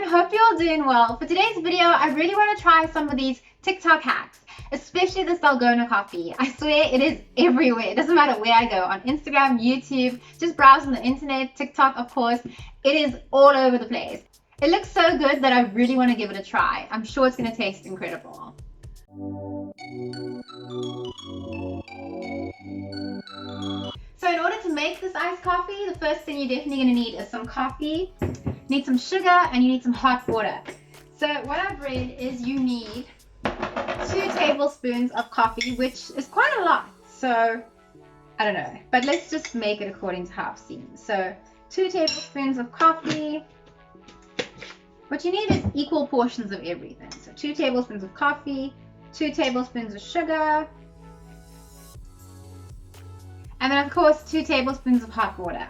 everyone, hope you're all doing well. For today's video, I really want to try some of these TikTok hacks, especially the Dalgona coffee. I swear it is everywhere. It doesn't matter where I go, on Instagram, YouTube, just browse on the internet, TikTok of course. It is all over the place. It looks so good that I really want to give it a try. I'm sure it's going to taste incredible. So in order to make this iced coffee, the first thing you're definitely going to need is some coffee. You need some sugar and you need some hot water. So what I've read is you need 2 tablespoons of coffee, which is quite a lot. So I don't know, but let's just make it according to how I've seen. So 2 tablespoons of coffee. What you need is equal portions of everything. So 2 tablespoons of coffee, 2 tablespoons of sugar, and then of course 2 tablespoons of hot water.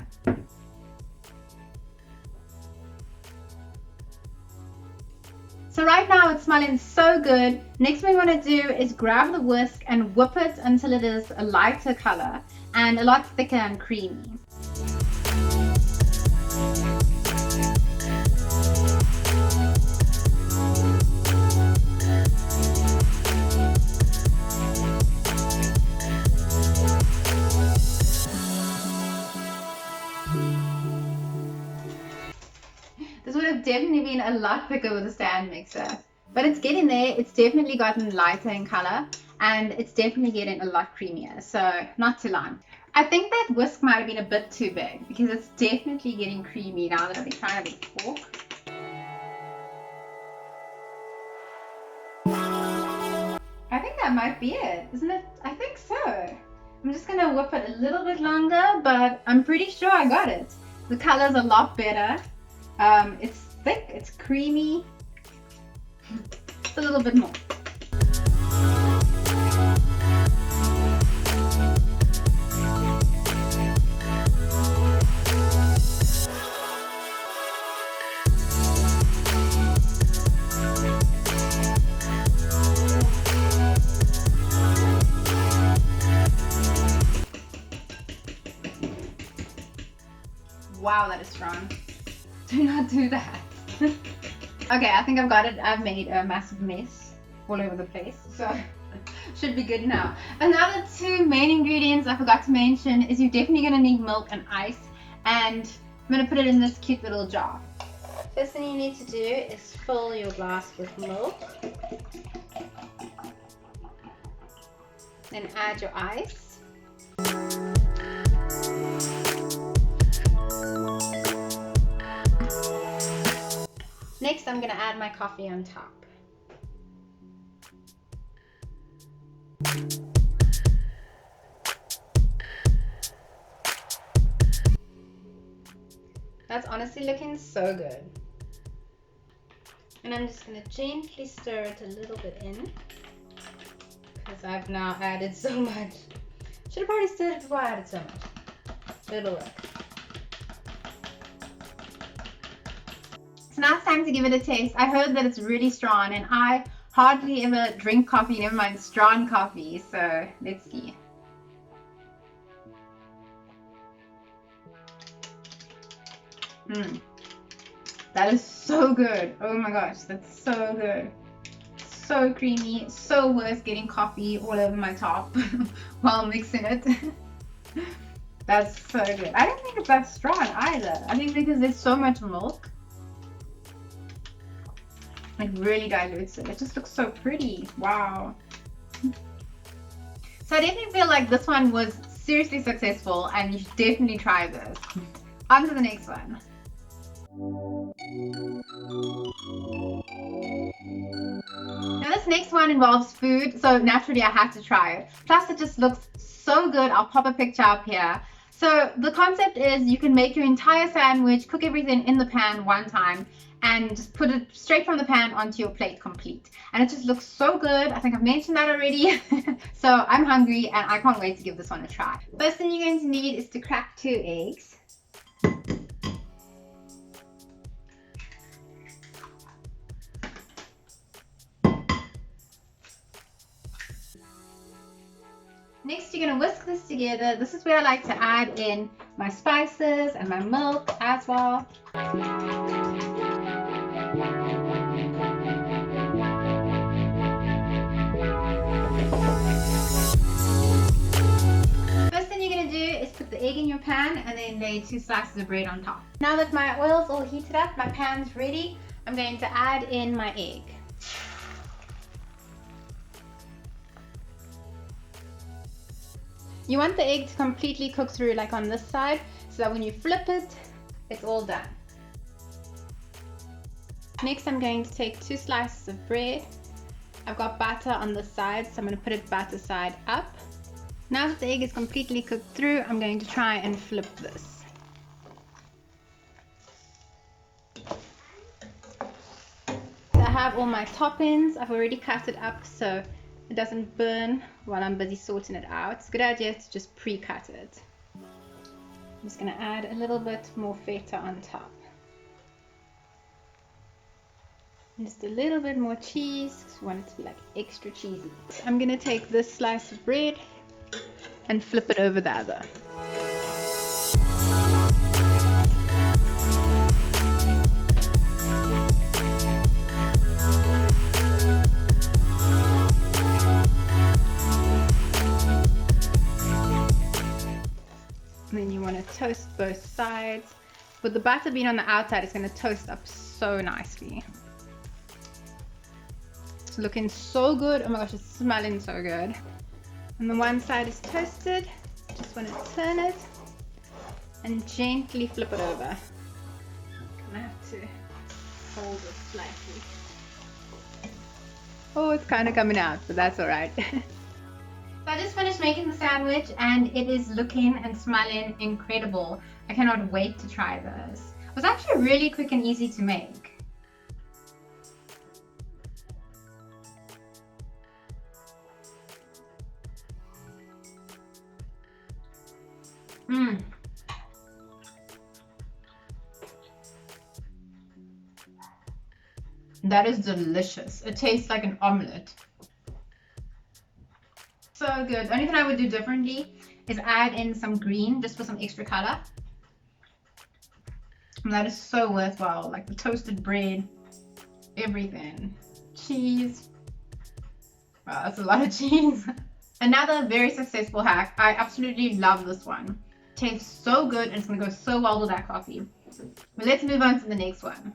So right now it's smelling so good. Next thing we want to do is grab the whisk and whip it until it is a lighter color and a lot thicker and creamy. This would have definitely been a lot quicker with a stand mixer, but it's getting there. It's definitely gotten lighter in color and it's definitely getting a lot creamier, so not too long. I think that whisk might have been a bit too big because it's definitely getting creamy now that I've been trying it with a fork. I think that might be it, isn't it? I think so. I'm just gonna whip it a little bit longer, but I'm pretty sure I got it. The color's a lot better. It's thick, it's creamy. Just a little bit more. Wow, that is strong. Do not do that. Okay, I think I've got it. I've made a massive mess all over the place, so should be good now. Another 2 main ingredients I forgot to mention is you're definitely going to need milk and ice, and I'm going to put it in this cute little jar. First thing you need to do is fill your glass with milk, then add your ice. Next, I'm going to add my coffee on top. That's honestly looking so good. And I'm just going to gently stir it a little bit in because I've now added so much. Should have probably stirred it before I added so much. It'll work. So now it's time to give it a taste. I heard that it's really strong and I hardly ever drink coffee, never mind strong coffee, so let's see. That is so good. Oh my gosh, that's so good. So creamy, so worth getting coffee all over my top while mixing it. That's so good. I don't think it's that strong either. I think because there's so much milk, it really dilutes it. It just looks so pretty. Wow. So I definitely feel like this one was seriously successful and you should definitely try this. On to the next one. Now this next one involves food, so naturally I had to try it. Plus it just looks so good. I'll pop a picture up here. So the concept is you can make your entire sandwich, cook everything in the pan one time, and just put it straight from the pan onto your plate complete. And it just looks so good. I think I've mentioned that already. So I'm hungry and I can't wait to give this one a try. First thing you're going to need is to crack 2 eggs. Next, you're going to whisk this together. This is where I like to add in my spices and my milk as well. the egg in your pan and then lay 2 slices of bread on top. Now that my oil's all heated up, my pan's ready, I'm going to add in my egg. You want the egg to completely cook through, like on this side, so that when you flip it, it's all done. Next, I'm going to take 2 slices of bread. I've got butter on the side, so I'm going to put it batter side up. Now that the egg is completely cooked through, I'm going to try and flip this. So I have all my toppings. I've already cut it up so it doesn't burn while I'm busy sorting it out. It's a good idea to just pre-cut it. I'm just going to add a little bit more feta on top. And just a little bit more cheese, because we want it to be like extra cheesy. I'm going to take this slice of bread and flip it over the other. And then you want to toast both sides. With the butter being on the outside, it's going to toast up so nicely. It's looking so good. Oh my gosh, it's smelling so good. And the one side is toasted. Just want to turn it and gently flip it over. I'm gonna have to hold it slightly. Oh, it's kind of coming out, but that's all right. So I just finished making the sandwich and it is looking and smelling incredible. I cannot wait to try this. It was actually really quick and easy to make. That is delicious. It tastes like an omelette. So good. The only thing I would do differently is add in some green just for some extra color. And that is so worthwhile. Like the toasted bread, everything. Cheese. Wow, that's a lot of cheese. Another very successful hack. I absolutely love this one. Tastes so good and it's going to go so well with that coffee. But let's move on to the next one.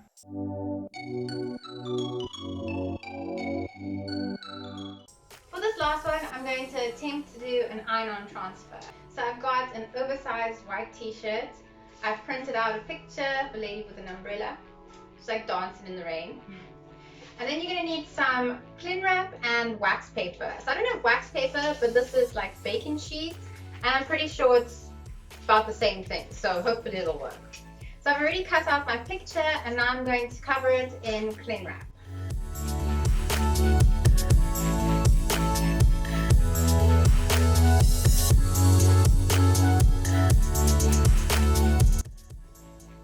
For this last one, I'm going to attempt to do an iron-on transfer. So I've got an oversized white t-shirt. I've printed out a picture of a lady with an umbrella. She's like dancing in the rain. And then you're going to need some cling wrap and wax paper. So I don't have wax paper, but this is like baking sheets. And I'm pretty sure it's about the same thing. So hopefully it'll work. So I've already cut out my picture and now I'm going to cover it in cling wrap.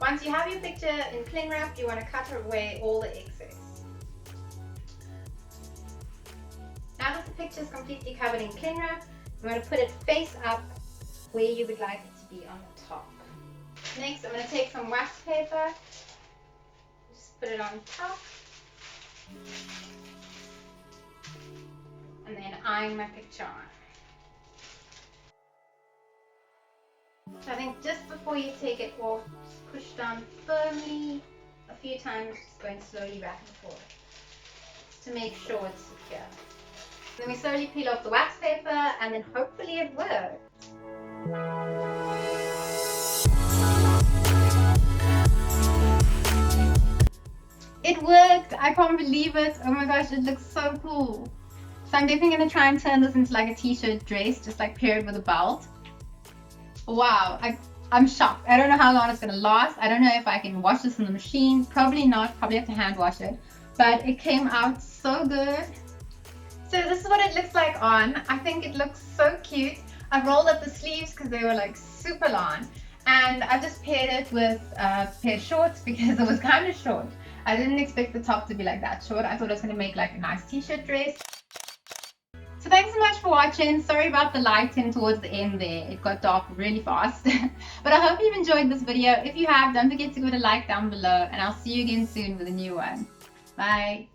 Once you have your picture in cling wrap, you want to cut away all the excess. Now that the picture is completely covered in cling wrap, you want to put it face up where you would like it to be on the top. Next, I'm going to take some wax paper, just put it on top, and then iron my picture on. So I think just before you take it off, just push down firmly a few times, just going slowly back and forth, just to make sure it's secure. Then we slowly peel off the wax paper, and then hopefully it works. It worked! I can't believe it! Oh my gosh, it looks so cool! So I'm definitely going to try and turn this into like a t-shirt dress, just like paired with a belt. Wow, I'm shocked. I don't know how long it's going to last. I don't know if I can wash this in the machine. Probably not. Probably have to hand wash it. But it came out so good. So this is what it looks like on. I think it looks so cute. I've rolled up the sleeves because they were like super long. And I just paired it with a pair of shorts because it was kind of short. I didn't expect the top to be like that short. I thought it was going to make like a nice t-shirt dress. So thanks so much for watching. Sorry about the lighting towards the end there. It got dark really fast. But I hope you've enjoyed this video. If you have, don't forget to give it a like down below. And I'll see you again soon with a new one. Bye.